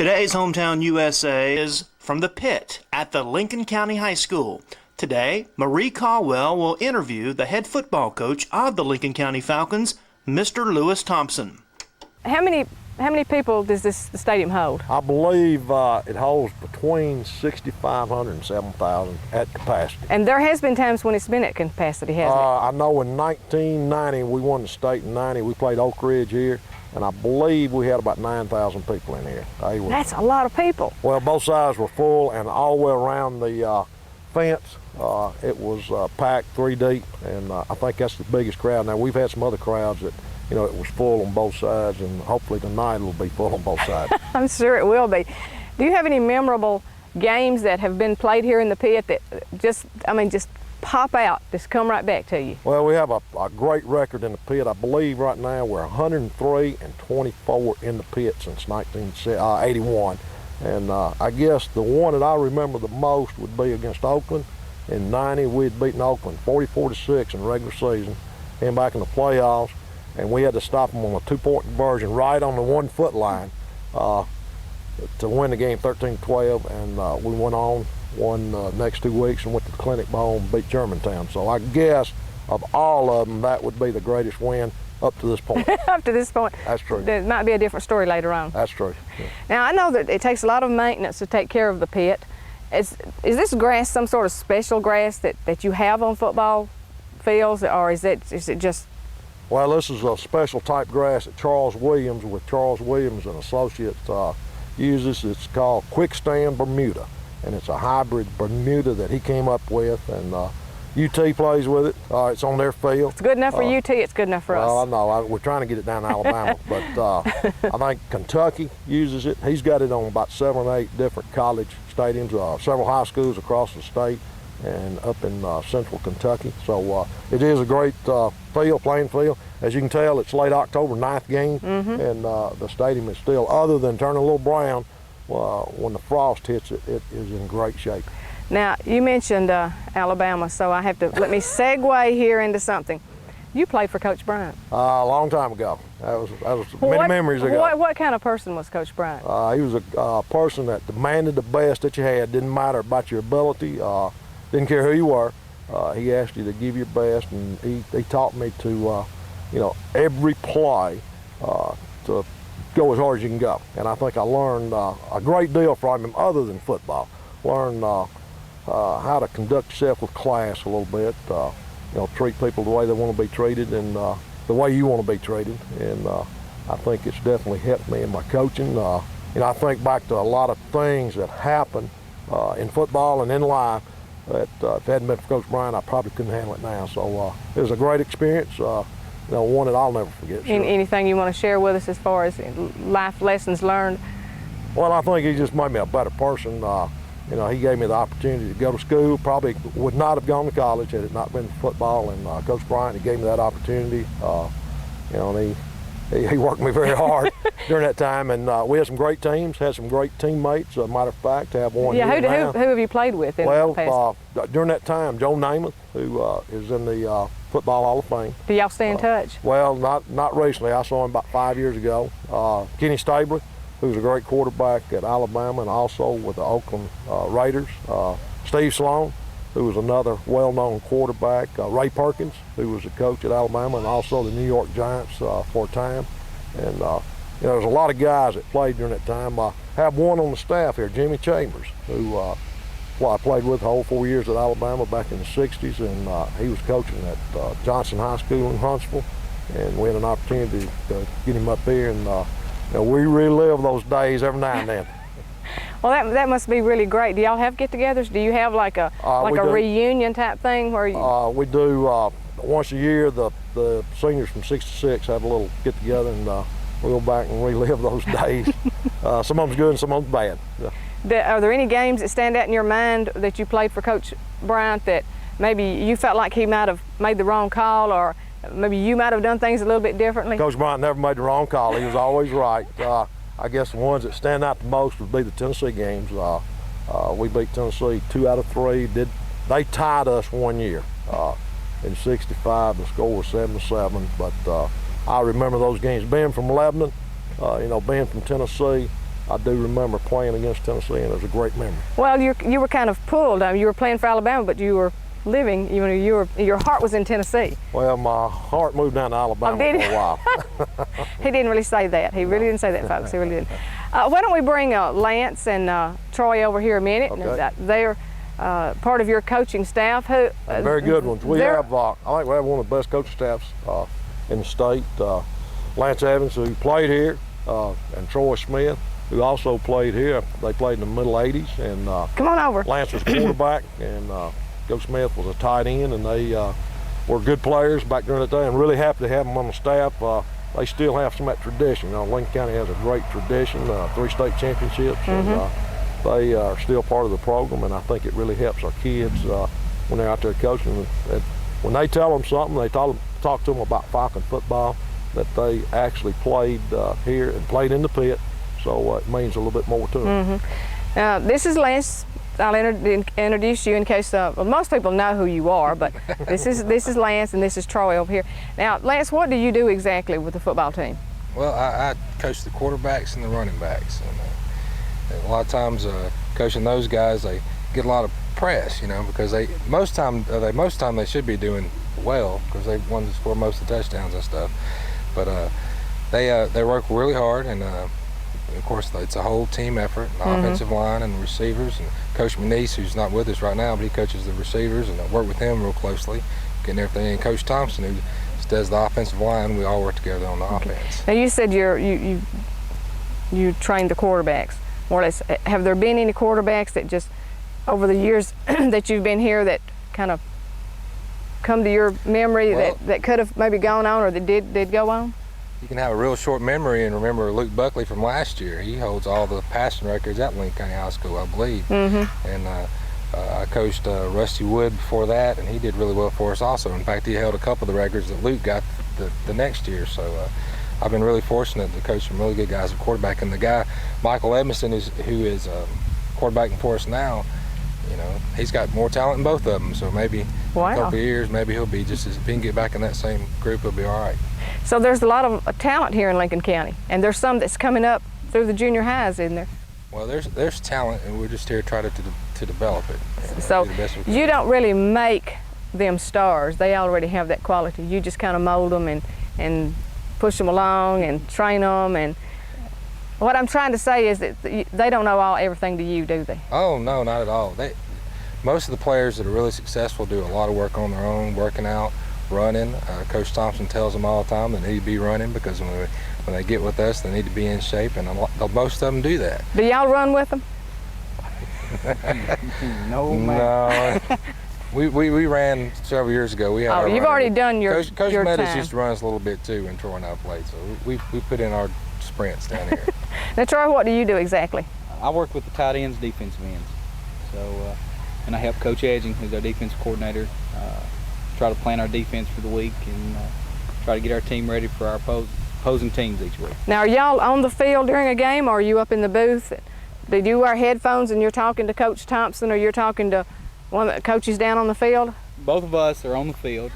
Today's Hometown USA is from the pit at the Lincoln County High School. Today, Marie Caldwell will interview the head football coach of the Lincoln County Falcons, Mr. Lewis Thompson. How many people does the stadium hold? I believe it holds between 6,500 and 7,000 at capacity. And there has been times when it's been at capacity, hasn't it? I know in 1990, we won the state in 90. We played Oak Ridge here, and I believe we had about 9,000 people in here. That's a lot of people. Well, both sides were full, and all the way around the fence, it was packed 3 deep, and I think that's the biggest crowd. Now, we've had some other crowds that, you know, it was full on both sides, and hopefully tonight it'll be full on both sides. I'm sure it will be. Do you have any memorable games that have been played here in the pit that just pop out, just come right back to you? Well, we have a great record in the pit. I believe right now we're 103-24 in the pit since 1981. And I guess the one that I remember the most would be against Oakland. In 90, we had beaten Oakland 44-6 in regular season, came back in the playoffs, and we had to stop them on a 2-point conversion right on the 1 foot line to win the game 13-12, and we went on, won the next 2 weeks, and went to the Clinic Bowl and beat Germantown. So I guess of all of them, that would be the greatest win up to this point. Up to this point. That's true. There might be a different story later on. That's true. Yeah. Now, I know that it takes a lot of maintenance to take care of the pit. Is this grass some sort of special grass that you have on football fields, or is it just? Well, this is a special type grass that Charles Williams with Charles Williams and Associates uses. It's called Quick Stand Bermuda, and it's a hybrid Bermuda that he came up with, and UT plays with it. It's on their field. It's good enough for UT, it's good enough for us. Well, I know. We're trying to get it down to Alabama, but I think Kentucky uses it. He's got it on about 7 or 8 different college stadiums, several high schools across the state, and up in central Kentucky. So it is a great playing field. As you can tell, it's late October, 9th game, and the stadium is still, other than turning a little brown, when the frost hits it, it is in great shape. Now, you mentioned Alabama, so I have to, let me segue here into something. You played for Coach Bryant. A long time ago. That was many memories ago. What kind of person was Coach Bryant? He was a person that demanded the best that you had. Didn't matter about your ability. Didn't care who you were. He asked you to give your best, and he taught me to, every play to go as hard as you can go. And I think I learned a great deal from him other than football. Learned how to conduct yourself with class a little bit, treat people the way they want to be treated and the way you want to be treated. And I think it's definitely helped me in my coaching. I think back to a lot of things that happened in football and in life that if it hadn't been for Coach Bryant, I probably couldn't handle it now. So it was a great experience, one that I'll never forget. Sure. Anything you want to share with us as far as life lessons learned? Well, I think he just made me a better person. He gave me the opportunity to go to school. Probably would not have gone to college had it not been for football. And Coach Bryant, he gave me that opportunity. And he worked me very hard during that time. And we had some great teams, had some great teammates. As a matter of fact, to have one. Yeah, who have you played with in the past? During that time, Joe Namath, who is in the Football Hall of Fame. Do y'all stay in touch? Well, not recently. I saw him about 5 years ago. Kenny Stabler, who's a great quarterback at Alabama and also with the Oakland Raiders. Steve Sloan, who was another well-known quarterback. Ray Perkins, who was a coach at Alabama and also the New York Giants for a time. And there's a lot of guys that played during that time. I have one on the staff here, Jimmy Chambers, who I played with the whole 4 years at Alabama back in the 60s, and he was coaching at Johnson High School in Huntsville. And we had an opportunity to get him up here, and we relive those days every now and then. Well, that must be really great. Do y'all have get-togethers? Do you have like a reunion type thing where you? We do once a year. The seniors from 66 have a little get-together, and we go back and relive those days. Some of them's good and some of them's bad. Yeah. Are there any games that stand out in your mind that you played for Coach Bryant that maybe you felt like he might have made the wrong call, or maybe you might have done things a little bit differently? Coach Bryant never made the wrong call. He was always right. I guess the ones that stand out the most would be the Tennessee games. We beat Tennessee 2 out of 3. They tied us 1 year. In '65, the score was 7-7. But I remember those games. Being from Lebanon, being from Tennessee, I do remember playing against Tennessee, and it was a great memory. Well, you were kind of pulled. You were playing for Alabama, but you were living, your heart was in Tennessee. Well, my heart moved down to Alabama for a while. He didn't really say that. He really didn't say that, folks. He really didn't. Why don't we bring Lance and Troy over here a minute? Okay. They're part of your coaching staff. Very good ones. We have, I think we have one of the best coaching staffs in the state. Lance Evans, who played here, and Troy Smith, who also played here. They played in the middle '80s, and come on over. Lance was quarterback, and Coach Smith was a tight end, and they were good players back during that day. I'm really happy to have them on the staff. They still have some of that tradition. Lincoln County has a great tradition, 3 state championships, and they are still part of the program, and I think it really helps our kids when they're out there coaching. And when they tell them something, they talk to them about Falcon football, that they actually played here and played in the pit, so it means a little bit more to them. This is Lance. I'll introduce you in case well, most people know who you are, but this is Lance and this is Troy over here. Now, Lance, what do you do exactly with the football team? Well, I coach the quarterbacks and the running backs, and a lot of times coaching those guys, they get a lot of press, because most time they should be doing well because they wanted to score most of the touchdowns and stuff, but they work really hard, and of course it's a whole team effort, the offensive line and the receivers, and Coach Manise, who's not with us right now, but he coaches the receivers, and I work with him real closely, getting everything. And Coach Thompson, who does the offensive line, we all work together on the offense. Now, you said you train the quarterbacks, more or less. Have there been any quarterbacks that just over the years that you've been here that kind of come to your memory, that could have maybe gone on or that did go on? You can have a real short memory and remember Luke Buckley from last year. He holds all the passing records at Lincoln County High School, I believe. And I coached Rusty Wood before that, and he did really well for us also. In fact, he held a couple of the records that Luke got the next year. So I've been really fortunate to coach some really good guys at quarterback. And the guy, Michael Edmondson, who is quarterbacking for us now, he's got more talent than both of them. So maybe in a couple of years, maybe he'll be just if he can get back in that same group, he'll be all right. So there's a lot of talent here in Lincoln County, and there's some that's coming up through the junior highs, isn't there? Well, there's talent, and we're just here to try to develop it. So you don't really make them stars. They already have that quality. You just kind of mold them and push them along and train them. And what I'm trying to say is that they don't know everything to you, do they? Oh, no, not at all. Most of the players that are really successful do a lot of work on their own, working out, running. Coach Thompson tells them all the time they need to be running because when they get with us, they need to be in shape, and most of them do that. Do y'all run with them? No, man. No. We ran several years ago. We had you've already done your Coach your Meadows time. used to run us a little bit too when Troy and I played, so we put in our sprints down here. Now, Troy, what do you do exactly? I work with the tight ends, defensive ends. So, and I help Coach Edging, who's our defense coordinator, try to plan our defense for the week and try to get our team ready for our opposing teams each week. Now, are y'all on the field during a game, or are you up in the booth? Did you wear headphones and you're talking to Coach Thompson, or you're talking to one of the coaches down on the field? Both of us are on the field.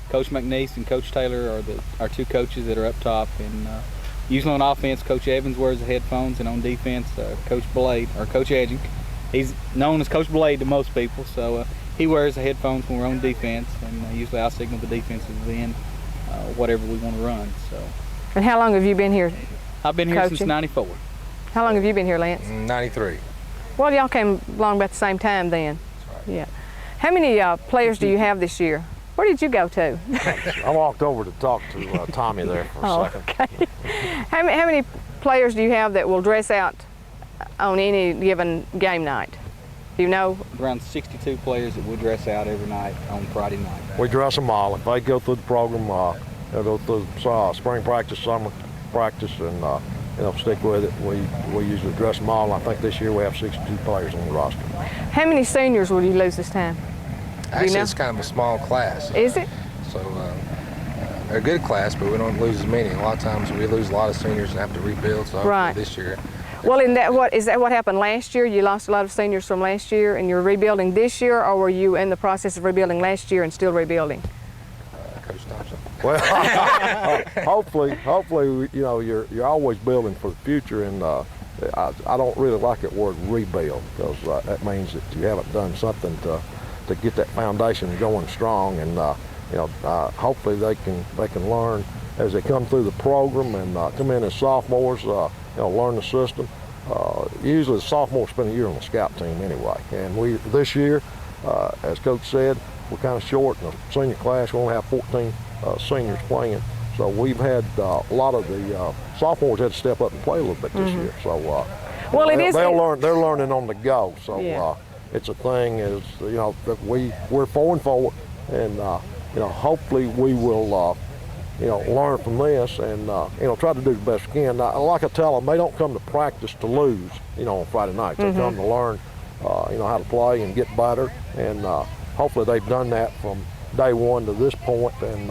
Coach McNeese and Coach Taylor are our 2 coaches that are up top, and usually on offense, Coach Evans wears the headphones, and on defense, Coach Blade, or Coach Edging. He's known as Coach Blade to most people, so he wears the headphones when we're on defense, and usually I'll signal the defensive end whatever we want to run. So. And how long have you been here? I've been here coaching? since '94. How long have you been here, Lance? 93. Well, y'all came along about the same time then. That's right. Yeah. How many players do you have this year? Where did you go to? I walked over to talk to Tommy there for a second. Okay. How many players do you have that will dress out on any given game night? Do you know? Around 62 players that will dress out every night on Friday night. We dress them all. If they go through the program, they'll go through spring practice, summer practice, and stick with it. We usually dress them all. I think this year we have 62 players on the roster. How many seniors will you lose this time? Actually, it's kind of a small class. Is it? So they're a good class, but we don't lose as many. A lot of times we lose a lot of seniors and have to rebuild. So right. This year. Well, is that what happened last year? You lost a lot of seniors from last year, and you're rebuilding this year, or were you in the process of rebuilding last year and still rebuilding? Coach Thompson. Well, hopefully, you're always building for the future, and I don't really like that word rebuild, because that means that you haven't done something to get that foundation going strong. And hopefully they can learn as they come through the program and come in as sophomores, learn the system. Usually the sophomores spend a year on the scout team anyway. And this year, as Coach said, we're kind of short in the senior class. We only have 14 seniors playing. So we've had a lot of the sophomores had to step up and play a little bit this year. So well, they're learning on the go. So it's a thing that we're 4-4, and hopefully we will learn from this and try to do the best we can. Like I tell them, they don't come to practice to lose on Friday nights. They come to learn how to play and get better, and hopefully they've done that from day one to this point. And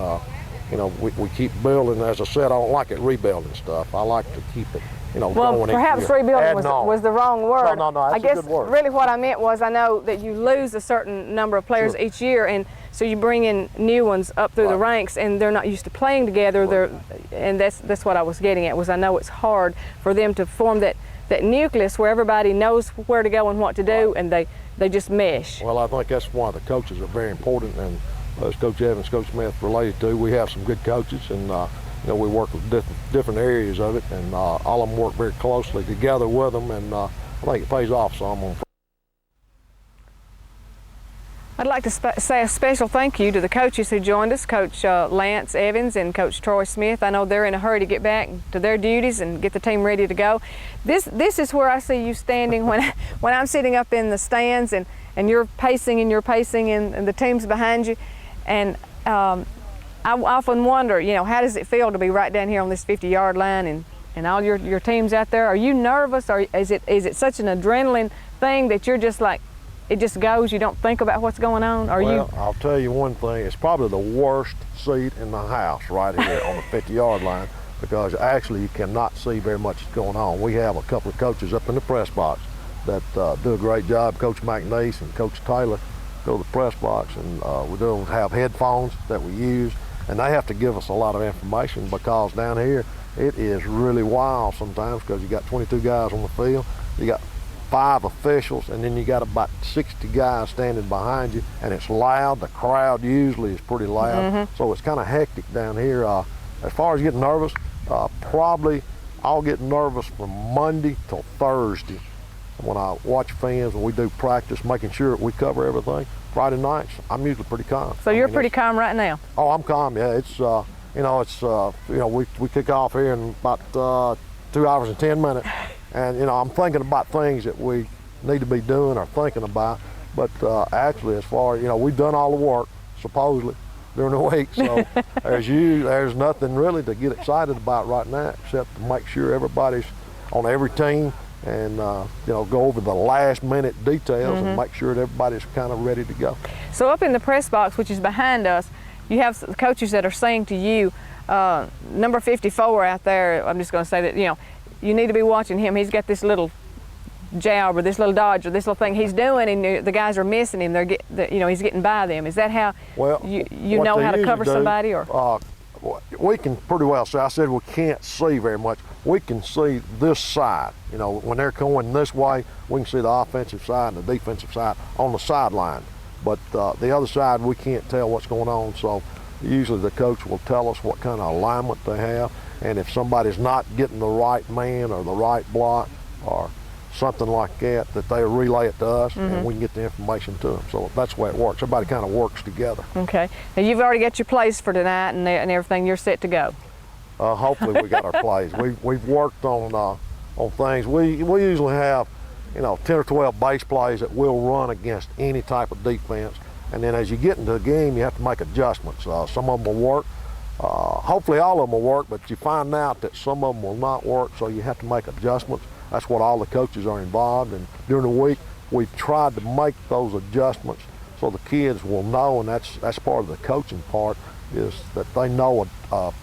we keep building. As I said, I don't like it rebuilding stuff. I like to keep it well, going. Perhaps rebuilding was the wrong word. No, I that's guess a good word. Really what I meant was, I know that you lose a certain number of players each year, and so you bring in new ones up through the ranks, and they're not used to playing together. And that's what I was getting at, was I know it's hard for them to form that nucleus where everybody knows where to go and what to do, and they just mesh. Well, I think that's why the coaches are very important, and as Coach Evans, Coach Smith related to, we have some good coaches, and we work with different areas of it, and all of them work very closely together with them, and I think it pays off some. I'd like to say a special thank you to the coaches who joined us, Coach Lance Evans and Coach Troy Smith. I know they're in a hurry to get back to their duties and get the team ready to go. This is where I see you standing when I'm sitting up in the stands, and you're pacing and the team's behind you. And I often wonder, how does it feel to be right down here on this 50-yard line and all your team's out there? Are you nervous, or is it such an adrenaline thing that you're just like, it just goes, you don't think about what's going on? I'll tell you one thing, it's probably the worst seat in the house right here on the 50-yard line, because actually you cannot see very much going on. We have a couple of coaches up in the press box that do a great job. Coach McNeese and Coach Taylor go to the press box, and we do have headphones that we use, and they have to give us a lot of information, because down here it is really wild sometimes, because you got 22 guys on the field, you got 5 officials, and then you got about 60 guys standing behind you, and it's loud. The crowd usually is pretty loud, so it's kind of hectic down here. As far as getting nervous, probably I'll get nervous from Monday till Thursday when I watch fans and we do practice, making sure we cover everything. Friday nights, I'm usually pretty calm. So you're pretty calm right now? Oh, I'm calm. Yeah, it's we kick off here in about 2 hours and 10 minutes. And I'm thinking about things that we need to be doing or thinking about. But actually, as far as we've done all the work supposedly during the week, so there's nothing really to get excited about right now, except to make sure everybody's on every team, and go over the last minute details and make sure that everybody's kind of ready to go. So up in the press box, which is behind us, you have coaches that are saying to you, number 54 out there, I'm just going to say that, you need to be watching him. He's got this little jab or this little dodge or this little thing he's doing, and the guys are missing him. He's getting by them. Is that how you know how to cover somebody? Or we can pretty well say, I said we can't see very much. We can see this side. When they're going this way, we can see the offensive side and the defensive side on the sideline. But the other side, we can't tell what's going on. So usually the coach will tell us what kind of alignment they have. And if somebody's not getting the right man or the right block or something like that, that they relay it to us, and we can get the information to them. So that's the way it works. Everybody kind of works together. Okay. Now you've already got your plays for tonight and everything. You're set to go. Hopefully we got our plays. We've worked on things. We usually have 10 or 12 base plays that we'll run against any type of defense. And then as you get into the game, you have to make adjustments. Some of them will work. Hopefully all of them will work, but you find out that some of them will not work, so you have to make adjustments. That's what all the coaches are involved in. During the week, we've tried to make those adjustments so the kids will know, and that's part of the coaching part, is that they know a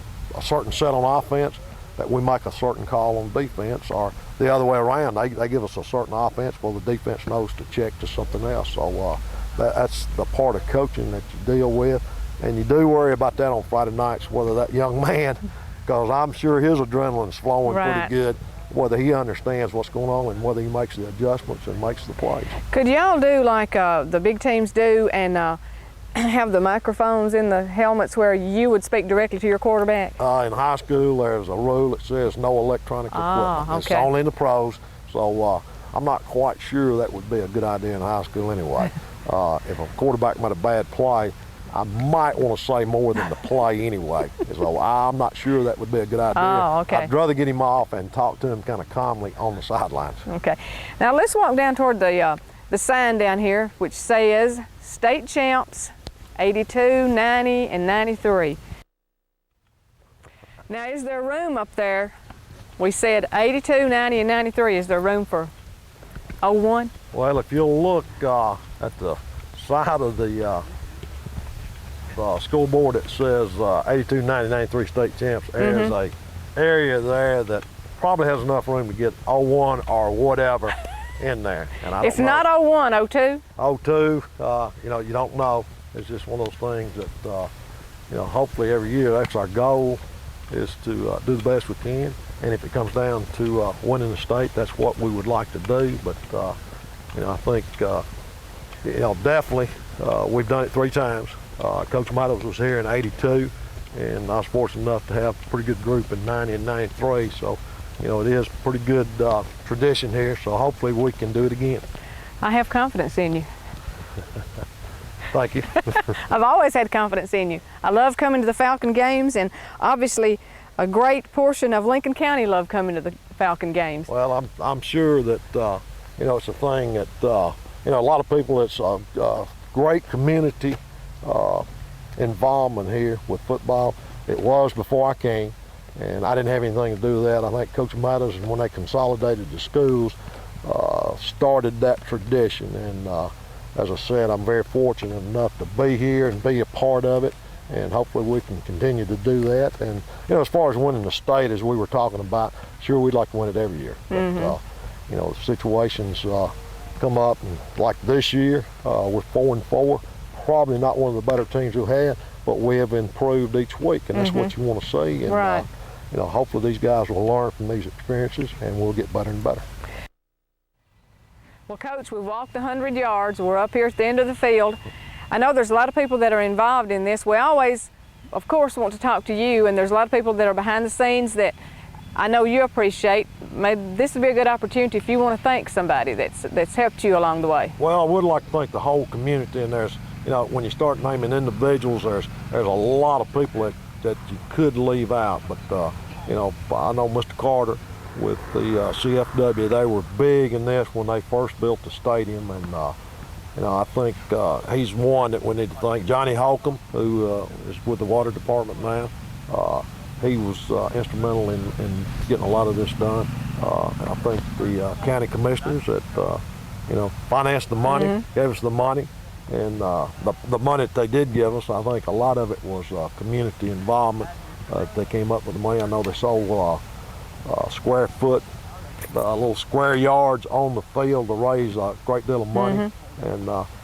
certain set on offense, that we make a certain call on defense, or the other way around. They give us a certain offense, well, the defense knows to check to something else. So that's the part of coaching that you deal with. And you do worry about that on Friday nights, whether that young man, because I'm sure his adrenaline's flowing pretty good. whether he understands what's going on and whether he makes the adjustments and makes the plays. Could y'all do like the big teams do and have the microphones in the helmets where you would speak directly to your quarterback? In high school, there's a rule that says no electronic equipment. Okay. It's only in the pros, so I'm not quite sure that would be a good idea in high school anyway. If a quarterback made a bad play, I might want to say more than the play anyway. So I'm not sure that would be a good idea. Oh, okay. I'd rather get him off and talk to him kind of calmly on the sidelines. Okay. Now let's walk down toward the sign down here, which says state champs 82, 90, and 93. Now is there room up there? We said 82, 90, and 93. Is there room for 01? Well, if you'll look at the side of the scoreboard that says 82, 90, 93 state champs, there's a area there that probably has enough room to get 01 or whatever in there. And I It's don't know. not 01, 02? 02, you know, you don't know. It's just one of those things that, you know, hopefully every year that's our goal, is to do the best we can. And if it comes down to winning the state, that's what we would like to do. But, you know, I think, you know, definitely we've done it 3 times. Coach Meadows was here in 82, and I was fortunate enough to have a pretty good group in 90 and 93. So, you know, it is a pretty good tradition here, so hopefully we can do it again. I have confidence in you. Thank you. I've always had confidence in you. I love coming to the Falcon games, and obviously a great portion of Lincoln County love coming to the Falcon games. Well, I'm sure that, you know, it's a thing that, you know, a lot of people, it's a great community involvement here with football. It was before I came, and I didn't have anything to do with that. I think Coach Meadows, and when they consolidated the schools, started that tradition. And as I said, I'm very fortunate enough to be here and be a part of it, and hopefully we can continue to do that. And, you know, as far as winning the state, as we were talking about, sure, we'd like to win it every year. But, you know, situations come up, and like this year, we're 4-4. Probably not one of the better teams we've had, but we have improved each week, and that's what you want to see. And, right. You know, hopefully these guys will learn from these experiences, and we'll get better and better. Well, Coach, we walked 100 yards. We're up here at the end of the field. I know there's a lot of people that are involved in this. We always, of course, want to talk to you, and there's a lot of people that are behind the scenes that I know you appreciate. Maybe this would be a good opportunity if you want to thank somebody that's helped you along the way. Well, I would like to thank the whole community, and there's, you know, when you start naming individuals, there's a lot of people that you could leave out. But, you know, I know Mr. Carter with the CFW, they were big in this when they first built the stadium, and you know, I think he's one that we need to thank. Johnny Holcomb, who is with the water department now, he was instrumental in getting a lot of this done. And I think the county commissioners that you know, financed the money, gave us the money, and the money that they did give us, I think a lot of it was community involvement. They came up with the money. I know they sold square foot, little square yards on the field to raise a great deal of money. And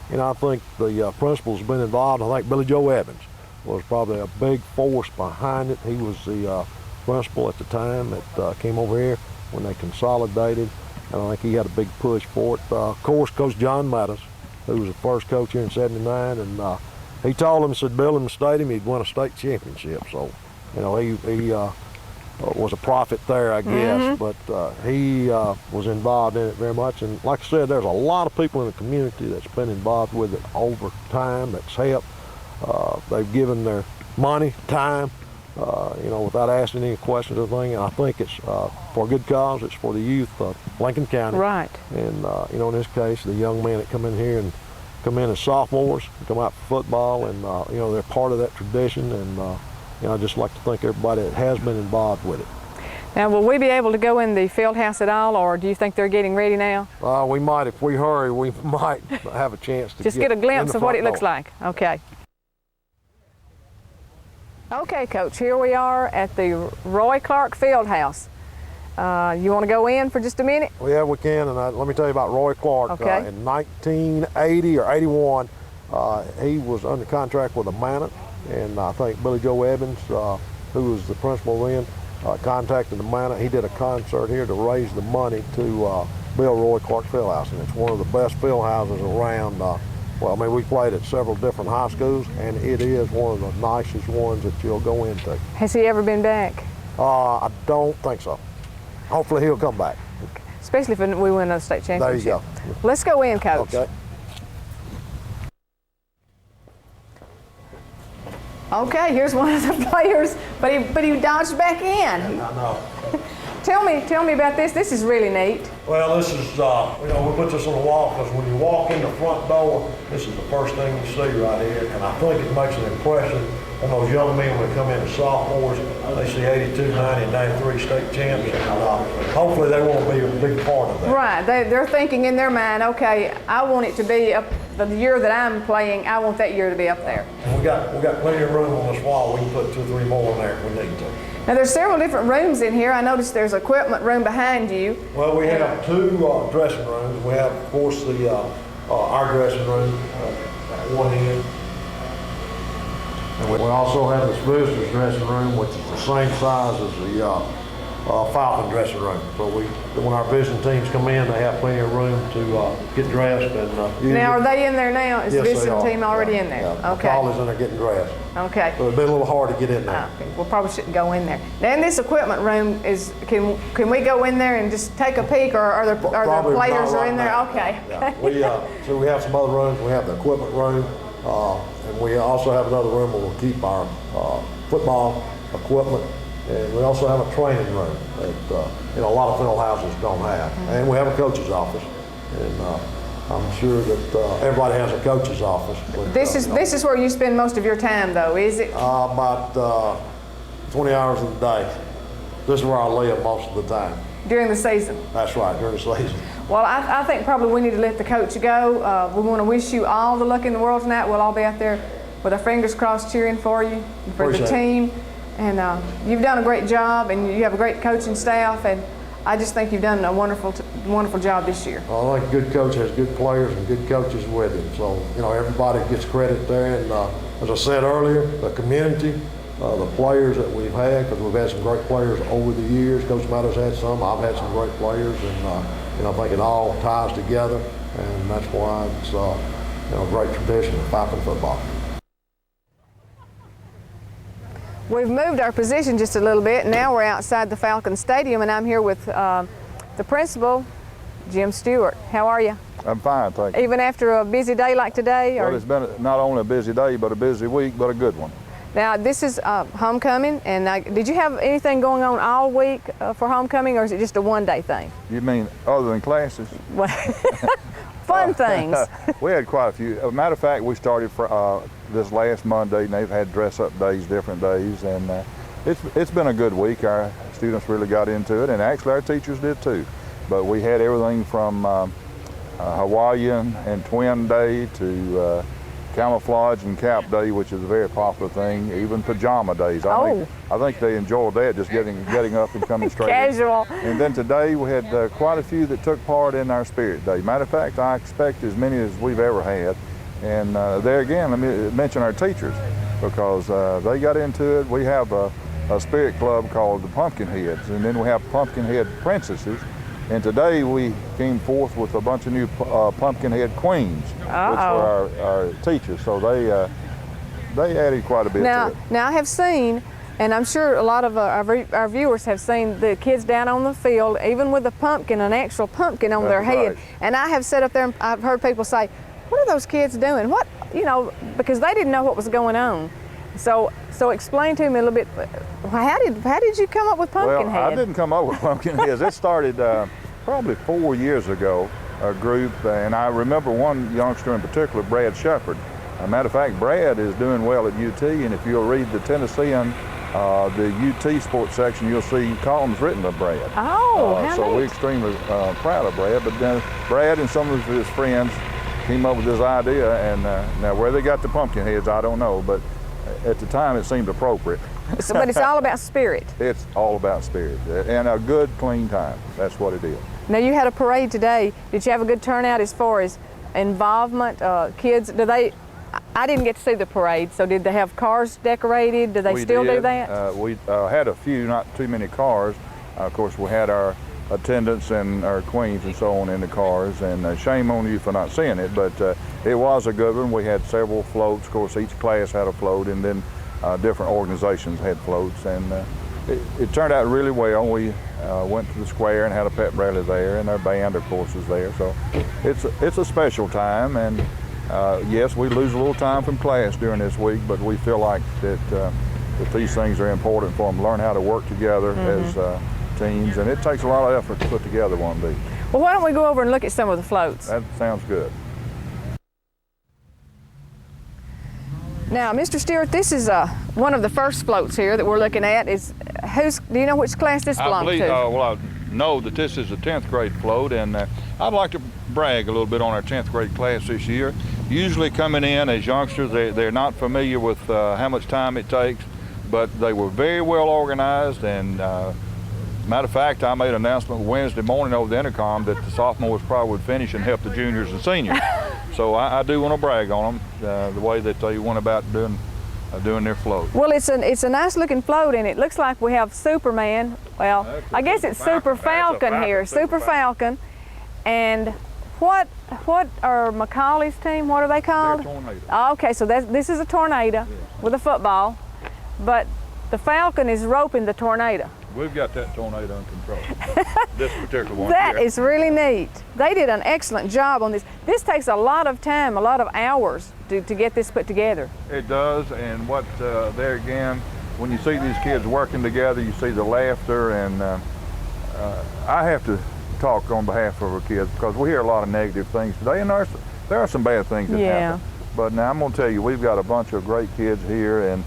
you know, I think the principal's been involved. I think Billy Joe Evans was probably a big force behind it. He was the principal at the time that came over here when they consolidated, and I think he had a big push for it. Of course, Coach John Meadows, who was the first coach here in '79, and he told him, said build him a stadium, he'd win a state championship. So, you know, he was a prophet there, I guess, but he was involved in it very much. And like I said, there's a lot of people in the community that's been involved with it over time, that's helped. They've given their money, time, you know, without asking any questions or anything. And I think it's for a good cause. It's for the youth of Lincoln County. Right. And, you know, in this case, the young men that come in here and come in as sophomores, come out for football, and, you know, they're part of that tradition. And, you know, I'd just like to thank everybody that has been involved with it. Now, will we be able to go in the field house at all, or do you think they're getting ready now? We might, if we hurry, we might have a chance to just get a glimpse of what it looks door. like. Okay. Okay, Coach, here we are at the Roy Clark Field House. You want to go in for just a minute? Well, yeah, we can, and let me tell you about Roy Clark. Okay. In 1980 or 81, he was under contract with Amana, and I think Billy Joe Evans, who was the principal then, contacted the man. He did a concert here to raise the money to build Roy Clark Fieldhouse, and it's one of the best field houses around. Well, I mean, we played at several different high schools, and it is one of the nicest ones that you'll go into. Has he ever been back? I don't think so. Hopefully he'll come back. Especially if we win another state championship. There you go. Let's go in, Coach. Okay. Okay, here's one of the players, but he dodged back in. I know. Tell me about this. This is really neat. Well, this is, we put this on the wall because when you walk in the front door, this is the first thing you see right here. And I think it makes an impression on those young men when they come in as sophomores. They see 82, 90, 93 state champions. And hopefully they won't be a big part of that. Right. They're thinking in their mind, okay, I want it to be up the year that I'm playing, I want that year to be up there. And we got plenty of room on this wall. We can put 2 or 3 more in there if we need to. Now there's several different rooms in here. I noticed there's an equipment room behind you. Well, we have 2 dressing rooms. We have, of course, our dressing room at one end. And we also have this visitor's dressing room, which is the same size as the Falcon dressing room. So when our visiting teams come in, they have plenty of room to get dressed. And now, are they in there now? Is yes, the visiting they are. team already in there? Yeah. Okay. McCall is in there getting dressed. Okay. So it'd be a little hard to get in there. Okay. We probably shouldn't go in there. Now, in this equipment room, can we go in there and just take a peek, or are the players right in there? now. Okay. Yeah. So we have some other rooms. We have the equipment room, and we also have another room where we'll keep our football equipment. And we also have a training room that a lot of field houses don't have. Mm-hmm. And we have a coach's office. And I'm sure that everybody has a coach's office. But, this is where you spend most of your time, though, is it? About 20 hours a day. This is where I live most of the time. During the season? That's right, during the season. Well, I think probably we need to let the coach go. We want to wish you all the luck in the world tonight. We'll all be out there with our fingers crossed cheering for you and for the team. And you've done a great job, and you have a great coaching staff, and I just think you've done a wonderful job this year. Well, I think a good coach has good players and good coaches with him. So, everybody gets credit there. And as I said earlier, the community, the players that we've had, because we've had some great players over the years. Coach Meadows had some. I've had some great players, and I think it all ties together, and that's why it's a great tradition of Falcon football. We've moved our position just a little bit. Now we're outside the Falcon Stadium, and I'm here with the principal, Jim Stewart. How are you? I'm fine, thank you. Even after a busy day like today? Well, it's been not only a busy day, but a busy week, but a good one. Now, this is homecoming, and did you have anything going on all week for homecoming, or is it just a one-day thing? You mean other than classes? Fun things. We had quite a few. As a matter of fact, we started for this last Monday, and they've had dress-up days, different days, and it's been a good week. Our students really got into it, and actually our teachers did too. But we had everything from Hawaiian and twin day to camouflage and cap day, which is a very popular thing, even pajama days. I think they enjoyed that, just getting up and coming straight Casual. in. And then today we had quite a few that took part in our Spirit Day. Matter of fact, I expect as many as we've ever had. And there again, let me mention our teachers, because they got into it. We have a spirit club called the Pumpkinheads, and then we have Pumpkinhead Princesses. And today we came forth with a bunch of new Pumpkinhead Queens, which were our teachers. So they added quite a bit to it. Now I have seen, and I'm sure a lot of our viewers have seen the kids down on the field, even with a pumpkin, an actual pumpkin on their head. And I have sat up there and I've heard people say, "What are those kids doing?" Because they didn't know what was going on. So explain to me a little bit. How did you come up with Pumpkinhead? Well, I didn't come up with Pumpkinheads. It started probably 4 years ago. A group, and I remember one youngster in particular, Brad Shepard. As a matter of fact, Brad is doing well at UT, and if you'll read the Tennessean, the UT sports section, you'll see columns written by Brad. So we're extremely proud of Brad. But then Brad and some of his friends came up with this idea, and now where they got the Pumpkinheads, I don't know, but at the time it seemed appropriate. But it's all about spirit. It's all about spirit, and a good, clean time. That's what it is. Now, you had a parade today. Did you have a good turnout as far as involvement? Kids, I I didn't get to see the parade, so did they have cars decorated? Do they We still do did. that? We had a few, not too many cars. Of course, we had our attendants and our queens and so on in the cars, and shame on you for not seeing it, but it was a good one. We had several floats. Of course, each class had a float, and then different organizations had floats, and it turned out really well. We went to the square and had a pep rally there, and our band, of course, was there. So it's a special time, and yes, we lose a little time from class during this week, but we feel like that these things are important for them to learn how to work together as teams, and it takes a lot of effort to put together one of these. Well, why don't we go over and look at some of the floats? That sounds good. Now, Mr. Stewart, this is one of the first floats here that we're looking at. Do you know which class this belongs to? Well, I know that this is a 10th grade float, and I'd like to brag a little bit on our 10th grade class this year. Usually coming in as youngsters, they're not familiar with how much time it takes, but they were very well organized, and matter of fact, I made an announcement Wednesday morning over the intercom that the sophomores probably would finish and help the juniors and seniors. So I do want to brag on them, the way that they went about doing their float. Well, it's a nice looking float, and it looks like we have Superman. Well, I guess it's Super Falcon here, Super Falcon. And what are Macaulay's team? What are they called? They're Tornado. Oh, okay, so this is a tornado with a football, but the Falcon is roping the tornado. We've got that tornado in control. This particular one. That here. is really neat. They did an excellent job on this. This takes a lot of time, a lot of hours to get this put together. It does, and there again, when you see these kids working together, you see the laughter, and I have to talk on behalf of our kids because we hear a lot of negative things today, and there are some bad things that happen. But now I'm going to tell you, we've got a bunch of great kids here, and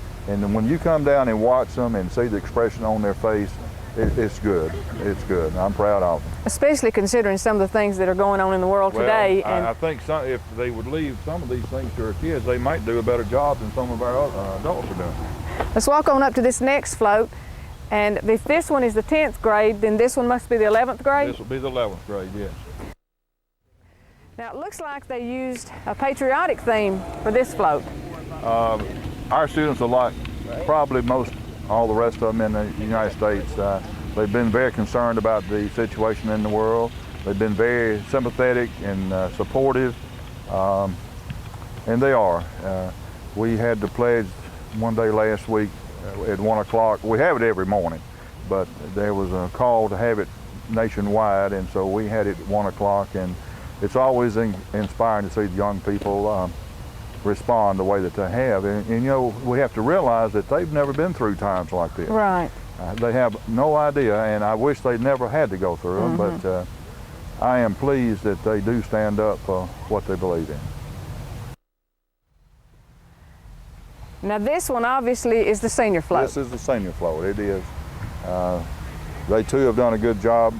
when you come down and watch them and see the expression on their face, it's good. It's good. I'm proud of them. Especially considering some of the things that are going on in the world today. And I think if they would leave some of these things to our kids, they might do a better job than some of our adults are doing. Let's walk on up to this next float. And if this one is the 10th grade, then this one must be the 11th grade? This will be the 11th grade, yes. Now it looks like they used a patriotic theme for this float. Our students are like probably all the rest of them in the United States. They've been very concerned about the situation in the world. They've been very sympathetic and supportive, and they are. We had the pledge one day last week at 1 o'clock. We have it every morning, but there was a call to have it nationwide, and so we had it at 1 o'clock, and it's always inspiring to see the young people respond the way that they have. And you know, we have to realize that they've never been through times like this. Right. They have no idea, and I wish they never had to go through them, but I am pleased that they do stand up for what they believe in. Now this one obviously is the senior float. This is the senior float, it is. They too have done a good job,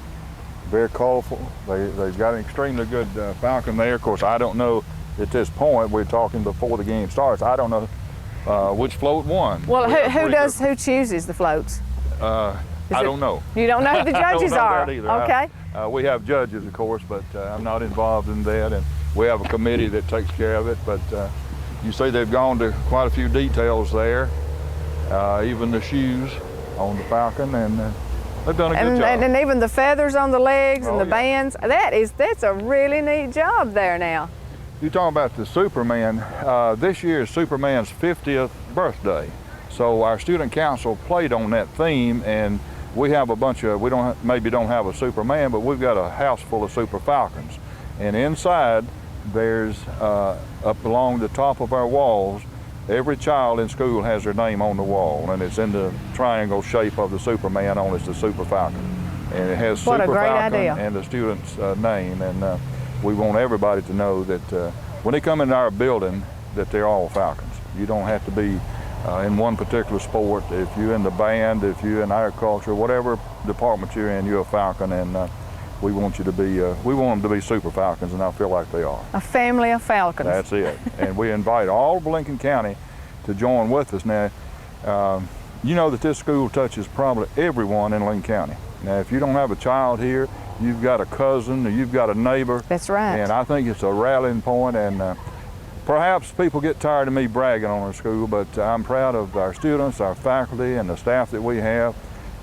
very colorful. They've got an extremely good Falcon there. Of course, I don't know at this point, we're talking before the game starts, I don't know which float won. Well, who chooses the floats? I don't know. You don't know who the judges I don't know are? that either. Okay. We have judges, of course, but I'm not involved in that, and we have a committee that takes care of it, but you see they've gone to quite a few details there, even the shoes on the Falcon, and they've done a good job. And even the feathers on the legs and the bands. That's a really neat job there now. You're talking about the Superman. This year is Superman's 50th birthday. So our student council played on that theme, and we have a bunch of, maybe don't have a Superman, but we've got a house full of Super Falcons. And inside, there's, up along the top of our walls, every child in school has their name on the wall, and it's in the triangle shape of the Superman on it's the Super Falcon. And it has What Super a great Falcon idea. and the student's name. And we want everybody to know that when they come into our building, that they're all Falcons. You don't have to be in one particular sport. If you're in the band, if you're in agriculture, whatever department you're in, you're a Falcon, and we want you to be, we want them to be Super Falcons, and I feel like they are. A family of Falcons. That's it. And we invite all of Lincoln County to join with us. Now, you know that this school touches probably everyone in Lincoln County. Now, if you don't have a child here, you've got a cousin or you've got a neighbor. That's right. And I think it's a rallying point, and Perhaps people get tired of me bragging on our school, but I'm proud of our students, our faculty, and the staff that we have.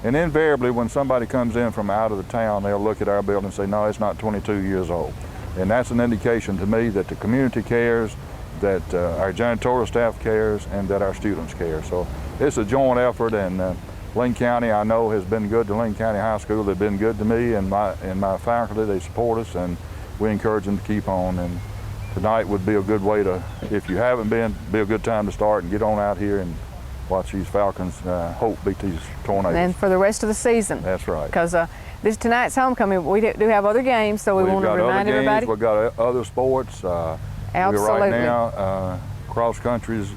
And invariably, when somebody comes in from out of the town, they'll look at our building and say, no, it's not 22 years old. And that's an indication to me that the community cares, that our janitorial staff cares, and that our students care. So it's a joint effort, and Lincoln County, I know, has been good to Lincoln County High School. They've been good to me and my faculty. They support us, and we encourage them to keep on. And tonight would be a good way to, if you haven't been, be a good time to start and get on out here and watch these Falcons hope beat these Tornadoes. And for the rest of the season. That's right. Because tonight's homecoming, we do have other games, so we want to remind everybody. We've got other sports. Absolutely. Right now, cross country is,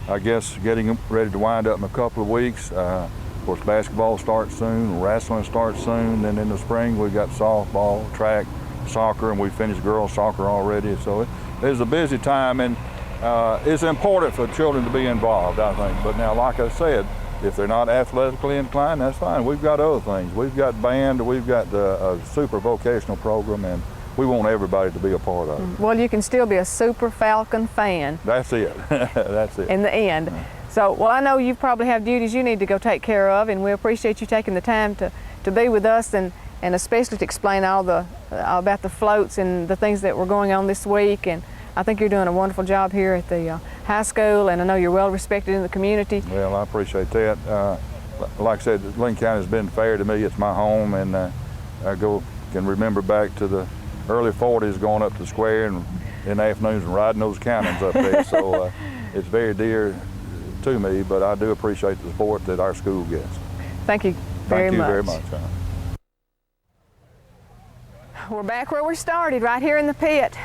I guess, getting ready to wind up in a couple of weeks. Of course, basketball starts soon, wrestling starts soon, then in the spring we've got softball, track, soccer, and we finished girls soccer already. So it's a busy time, and it's important for children to be involved, I think. But now, like I said, if they're not athletically inclined, that's fine. We've got other things. We've got band, we've got a super vocational program, and we want everybody to be a part of it. Well, you can still be a super Falcon fan. That's it. That's it. In the end. So, well, I know you probably have duties you need to go take care of, and we appreciate you taking the time to be with us, and especially to explain all about the floats and the things that were going on this week. And I think you're doing a wonderful job here at the high school, and I know you're well respected in the community. Well, I appreciate that. Like I said, Lincoln County has been fair to me. It's my home, and I can remember back to the early 40s going up to the square and in the afternoons and riding those cannons up there. So it's very dear to me, but I do appreciate the support that our school gets. Thank you very much. Thank you very much. We're back where we started, right here in the pit.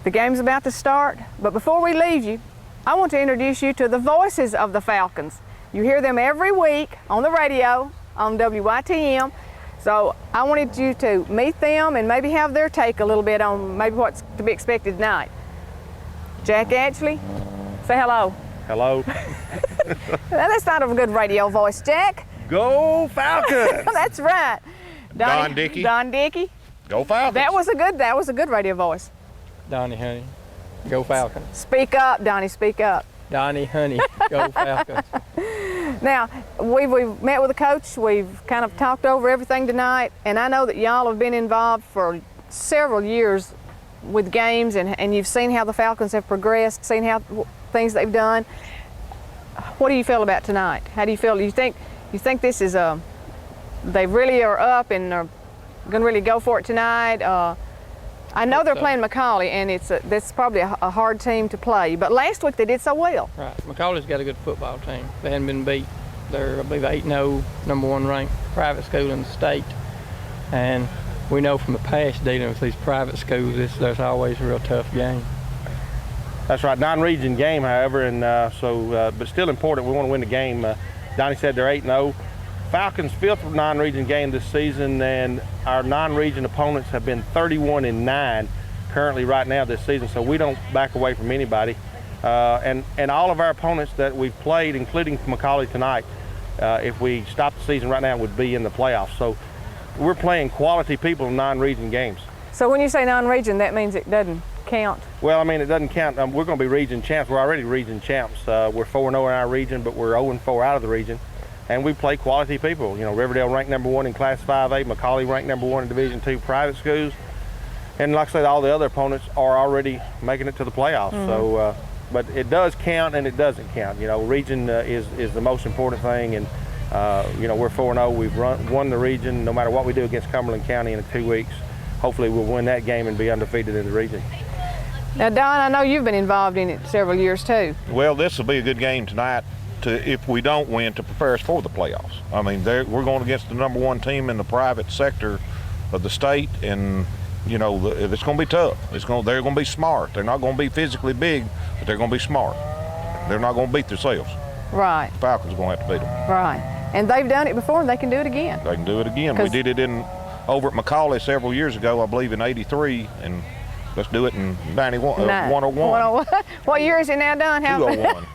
The game's about to start, but before we leave you, I want to introduce you to the voices of the Falcons. You hear them every week on the radio, on WYTM. So I wanted you to meet them and maybe have their take a little bit on maybe what's to be expected tonight. Jack Ashley, say hello. Hello. That's not a good radio voice, Jack. Go Falcons! That's right. Don Dickey. Don Dickey. Go Falcons! That was a good radio voice. Donnie Honey, go Falcons. Speak up, Donnie, speak up. Donnie Honey, go Falcons. Now, we've met with the coach, we've kind of talked over everything tonight, and I know that y'all have been involved for several years with games, and you've seen how the Falcons have progressed, seen how things they've done. What do you feel about tonight? How do you feel? You think this is they really are up and are going to really go for it tonight? I know they're playing McCallie, and that's probably a hard team to play, but last week they did so well. Right, McCallie's got a good football team. They hadn't been beat. They're, I believe, 8-0, #1 ranked private school in the state. And we know from the past dealing with these private schools, there's always a real tough game. That's right, non-region game, however, and but still important. We want to win the game. Donnie said they're 8-0. Falcons' 5th non-region game this season, and our non-region opponents have been 31-9 currently right now this season, so we don't back away from anybody. And all of our opponents that we've played, including McCallie tonight, if we stop the season right now, would be in the playoffs. So we're playing quality people in non-region games. So when you say non-region, that means it doesn't count? Well, I mean, it doesn't count. We're going to be region champs. We're already region champs. We're 4-0 in our region, but we're 0-4 out of the region. And we play quality people. You know, Riverdale ranked #1 in Class 5A, McCallie ranked #1 in Division II private schools. And like I said, all the other opponents are already making it to the playoffs. Mm-hmm. So, but it does count and it doesn't count. You know, region is the most important thing. And, you know, we're 4-0. We've won the region no matter what we do against Cumberland County in 2 weeks. Hopefully we'll win that game and be undefeated in the region. Now, Don, I know you've been involved in it several years too. Well, this will be a good game tonight. If we don't win, to prepare us for the playoffs. I mean, we're going against the #1 team in the private sector of the state, and you know it's going to be tough. They're going to be smart. They're not going to be physically big, but they're going to be smart. They're not going to beat themselves. Right. The Falcons are going to have to beat them. Right. And they've done it before, and they can do it again. They can do it again. We did it over at McCallie several years ago, I believe in '83, and let's do it in 101. What year is it now, Don? 201.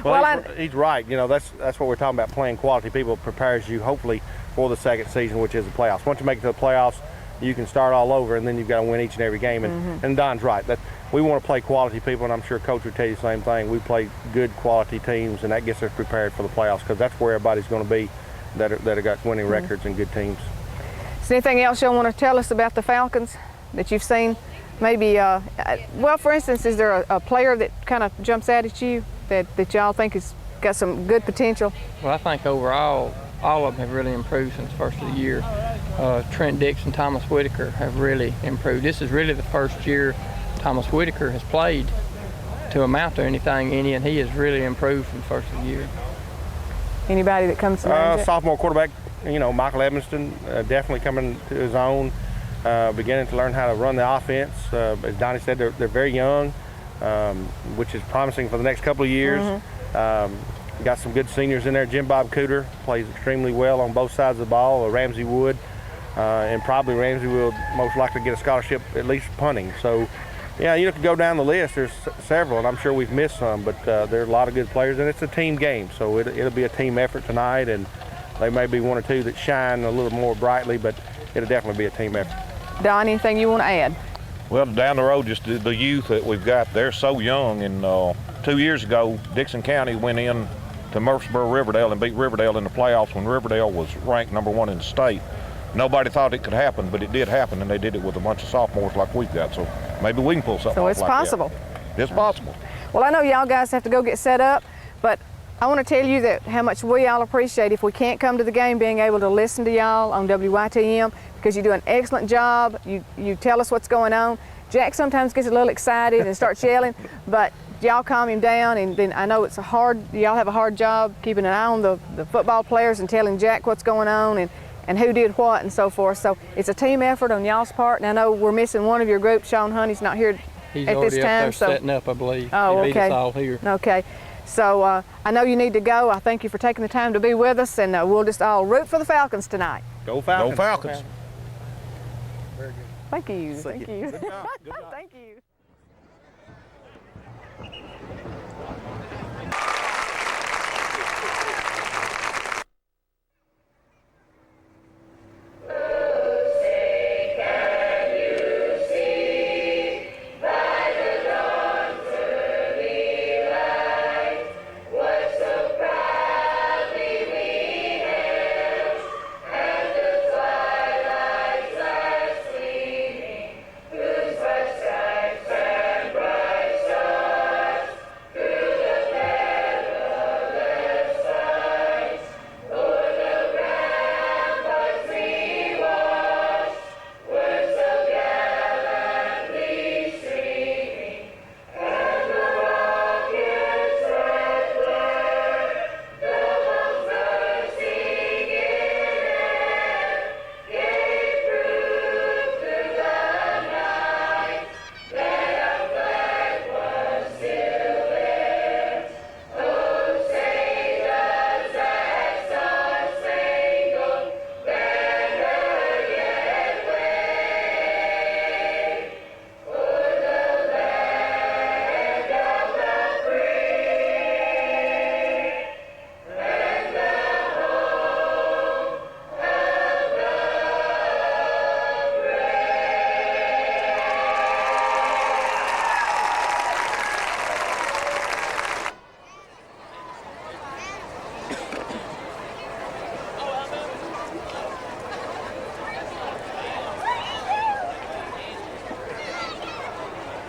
Well, he's right. You know, that's what we're talking about. Playing quality people prepares you, hopefully, for the second season, which is the playoffs. Once you make it to the playoffs, you can start all over, and then you've got to win each and every game. And Don's right. That we want to play quality people, and I'm sure Coach would tell you the same thing. We play good quality teams, and that gets us prepared for the playoffs, because that's where everybody's going to be that have got winning records and good teams. Is there anything else y'all want to tell us about the Falcons that you've seen? Maybe, well, for instance, is there a player that kind of jumps out at you that y'all think has got some good potential? Well, I think overall, all of them have really improved since the first of the year. Trent Dixon, Thomas Whitaker have really improved. This is really the first year Thomas Whitaker has played to amount to anything any, and he has really improved from the first of the year. Anybody that comes to mind? Sophomore quarterback, Michael Evanston, definitely coming to his own, beginning to learn how to run the offense. As Donnie said, they're very young, which is promising for the next couple of years. Got some good seniors in there. Jim Bob Cooter plays extremely well on both sides of the ball. Ramsey Wood, and probably Ramsey will most likely get a scholarship, at least punting. So, yeah, you could go down the list. There's several, and I'm sure we've missed some, but there are a lot of good players, and it's a team game, so it'll be a team effort tonight, and there may be one or two that shine a little more brightly, but it'll definitely be a team effort. Don, anything you want to add? Well, down the road, just the youth that we've got, they're so young, and 2 years ago, Dixon County went in to Murfreesboro Riverdale and beat Riverdale in the playoffs when Riverdale was ranked #1 in the state. Nobody thought it could happen, but it did happen, and they did it with a bunch of sophomores like we've got. So maybe we can pull something So off it's like possible. That. It's possible. Well, I know y'all guys have to go get set up, but I want to tell you that how much we all appreciate if we can't come to the game, being able to listen to y'all on WYTM, because you do an excellent job. You tell us what's going on. Jack sometimes gets a little excited and starts yelling, but y'all calm him down, and then I know y'all have a hard job keeping an eye on the football players and telling Jack what's going on and who did what and so forth. So it's a team effort on y'all's part, and I know we're missing one of your group. Sean Honey's not here He's at this already time. up there setting up, I believe. Oh, he beat okay. us all here. Okay. So I know you need to go. I thank you for taking the time to be with us, and we'll just all root for the Falcons tonight. Go Falcons. Go Falcons. Very good. Thank you. Thank you. Good job. Good job. Thank you.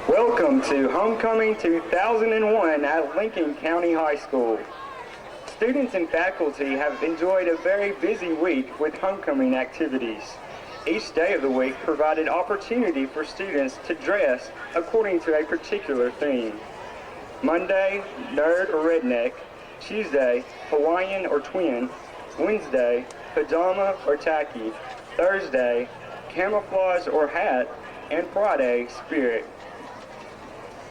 Welcome to Homecoming 2001 at Lincoln County High School. Students and faculty have enjoyed a very busy week with homecoming activities. Each day of the week provided opportunity for students to dress according to a particular theme. Monday, nerd or redneck. Tuesday, Hawaiian or twin. Wednesday, pajama or tacky. Thursday, camouflage or hat. And Friday, spirit.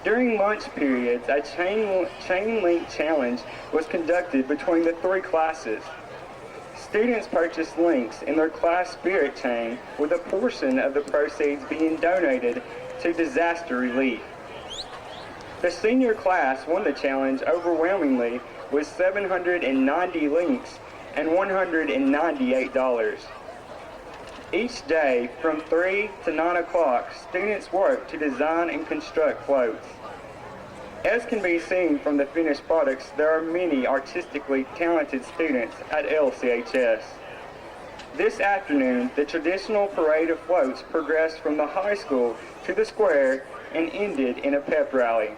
During lunch periods, a chain link challenge was conducted between the three classes. Students purchased links in their class spirit chain, with a portion of the proceeds being donated to disaster relief. The senior class won the challenge overwhelmingly with 790 links and $198. Each day from 3 to 9 o'clock, students work to design and construct floats. As can be seen from the finished products, there are many artistically talented students at LCHS. This afternoon, the traditional parade of floats progressed from the high school to the square and ended in a pep rally.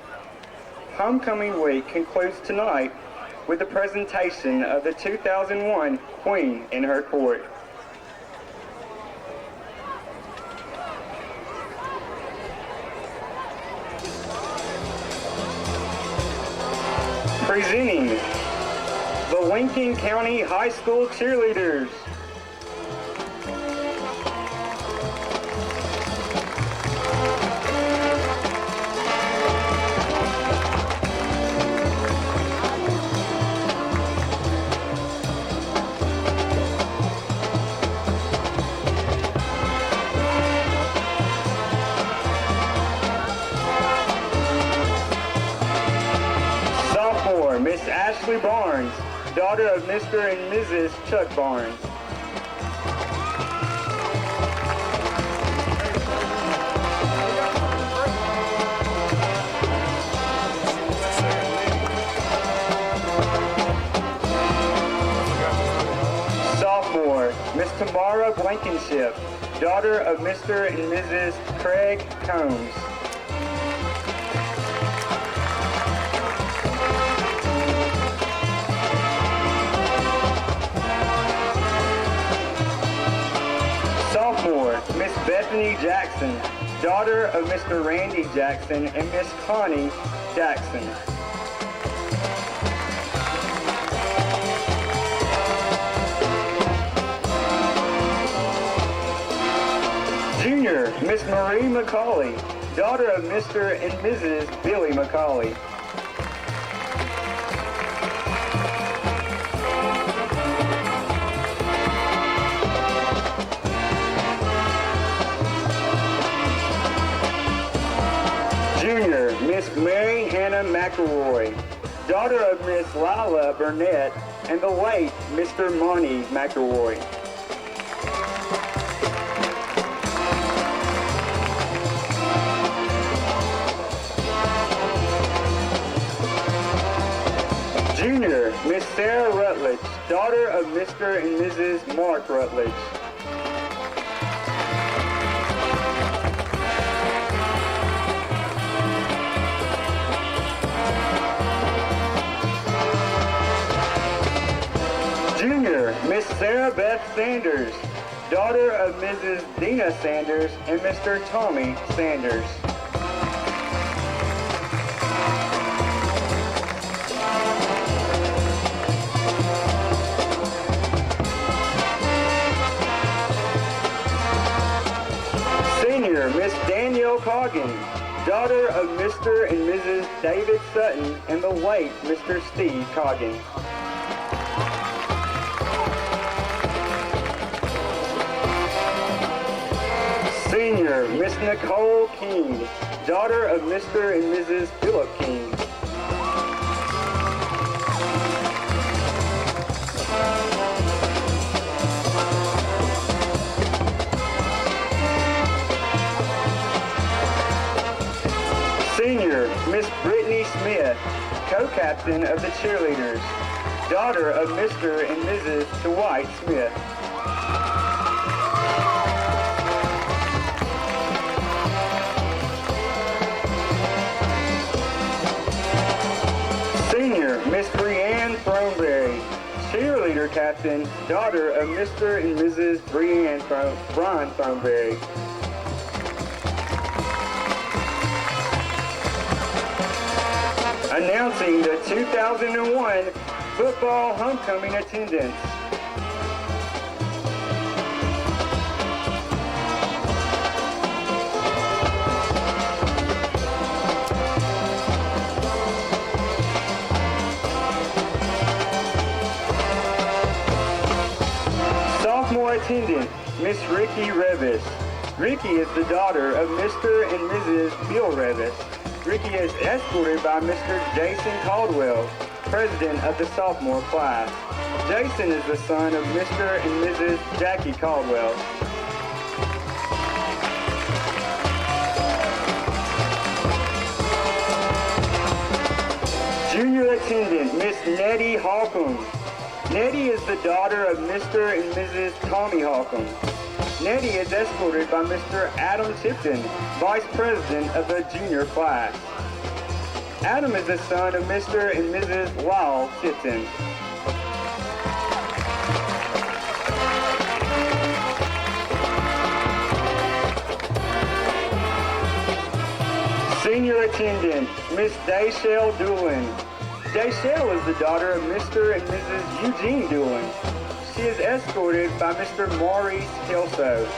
Homecoming week concludes tonight with the presentation of the 2001 Queen in her court. Presenting the Lincoln County High School cheerleaders. Miss Ashley Barnes, daughter of Mr. and Mrs. Chuck Barnes. Sophomore, Miss Tamara Blankenship, daughter of Mr. and Mrs. Craig Combs. Sophomore, Miss Bethany Jackson, daughter of Mr. Randy Jackson and Miss Connie Jackson. Junior, Miss Marie McCauley, daughter of Mr. and Mrs. Billy McCauley. Junior, Miss Mary Hannah McElroy, daughter of Miss Lila Burnett and the late Mr. Monty McElroy. Junior, Miss Sarah Rutledge, daughter of Mr. and Mrs. Mark Rutledge. Junior, Miss Sarah Beth Sanders, daughter of Mrs. Dina Sanders and Mr. Tommy Sanders. Senior, Miss Danielle Coggin, daughter of Mr. and Mrs. David Sutton and the late Mr. Steve Coggin. Senior, Miss Nicole King, daughter of Mr. and Mrs. Philip King. Senior, Miss Brittany Smith, co-captain of the cheerleaders, daughter of Mr. and Mrs. Dwight Smith. Senior, Miss Brianne Throneberry, cheerleader captain, daughter of Mr. and Mrs. Brian Throneberry. Announcing the 2001 football homecoming attendance. Sophomore attendant, Miss Ricky Revis. Ricky is the daughter of Mr. and Mrs. Bill Revis. Ricky is escorted by Mr. Jason Caldwell, president of the sophomore class. Jason is the son of Mr. and Mrs. Jackie Caldwell. Senior attendant, Miss Nettie Holcomb. Nettie is the daughter of Mr. and Mrs. Tommy Holcomb. Nettie is escorted by Mr. Adam Tipton, Vice President of the junior class. Adam is the son of Mr. and Mrs. Lyle Tipton. Senior attendant, Miss Dayshell Doolin. Dayshell is the daughter of Mr. and Mrs. Eugene Doolin. She is escorted by Mr. Maurice Kelso.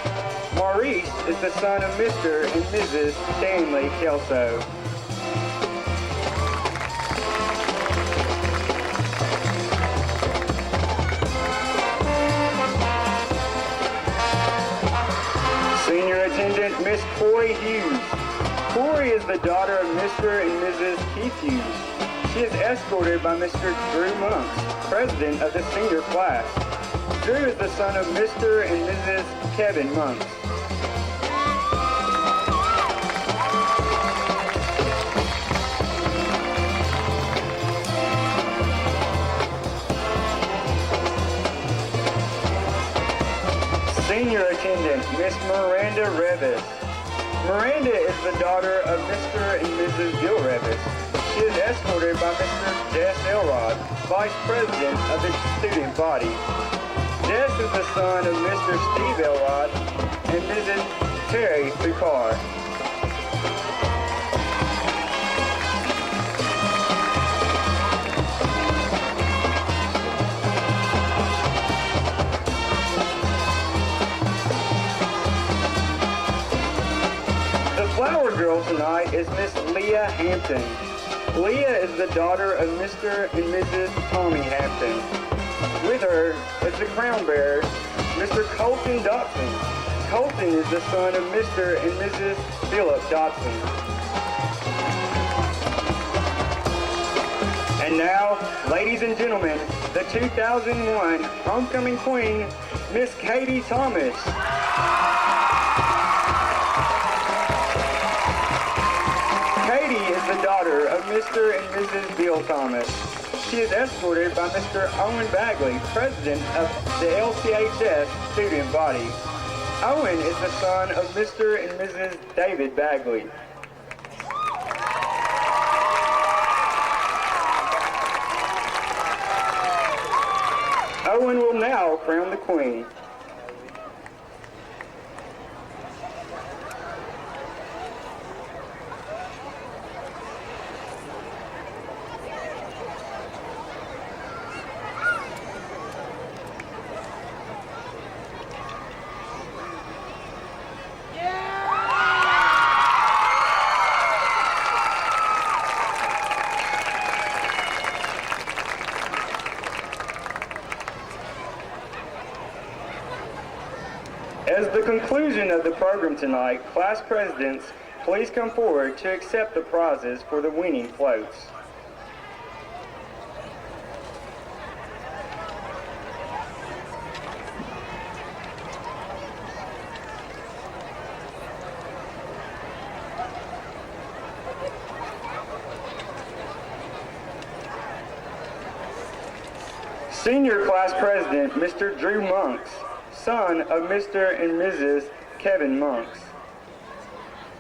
Maurice is the son of Mr. and Mrs. Stanley Kelso. Senior attendant, Miss Corey Hughes. Corey is the daughter of Mr. and Mrs. Keith Hughes. She is escorted by Mr. Drew Monks, president of the senior class. Drew is the son of Mr. and Mrs. Kevin Monks. Senior attendant, Miss Miranda Revis. Miranda is the daughter of Mr. and Mrs. Bill Revis. She is escorted by Mr. Jess Elrod, Vice President of the student body. Jess is the son of Mr. Steve Elrod and Mrs. Terry Picard. The flower girl tonight is Miss Leah Hampton. Leah is the daughter of Mr. and Mrs. Tommy Hampton. With her is the crown bearer, Mr. Colton Dotson. Colton is the son of Mr. and Mrs. Philip Dotson. And now, ladies and gentlemen, the 2001 homecoming queen, Miss Katie Thomas. Katie is the daughter of Mr. and Mrs. Bill Thomas. She is escorted by Mr. Owen Bagley, president of the LCHS student body. Owen is the son of Mr. and Mrs. David Bagley. Owen will now crown the queen. As the conclusion of the program tonight, class presidents, please come forward to accept the prizes for the winning floats. Senior class president, Mr. Drew Monks, son of Mr. and Mrs. Kevin Monks.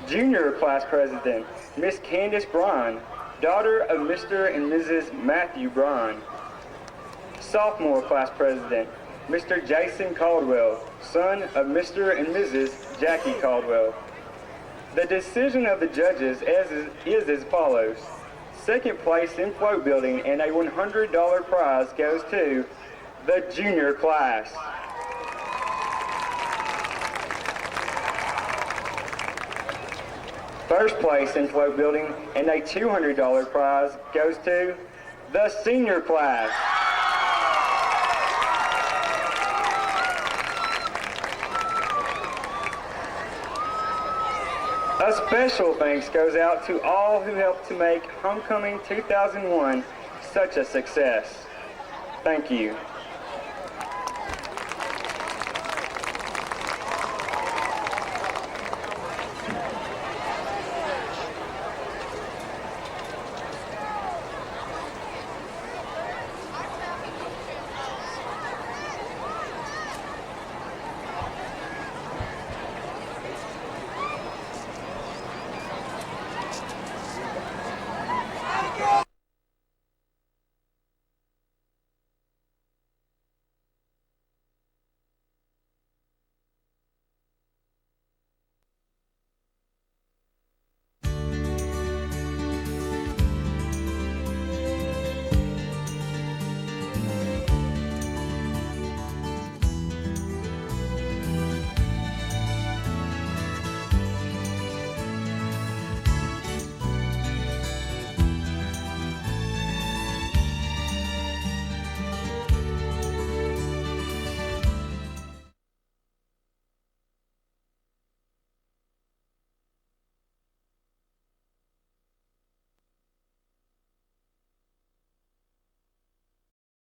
Junior class president, Miss Candace Bryan, daughter of Mr. and Mrs. Matthew Bryan. Sophomore class president, Mr. Jason Caldwell, son of Mr. and Mrs. Jackie Caldwell. The decision of the judges is as follows. Second place in float building and a $100 prize goes to the junior class. First place in float building and a $200 prize goes to the senior class. A special thanks goes out to all who helped to make Homecoming 2001 such a success. Thank you.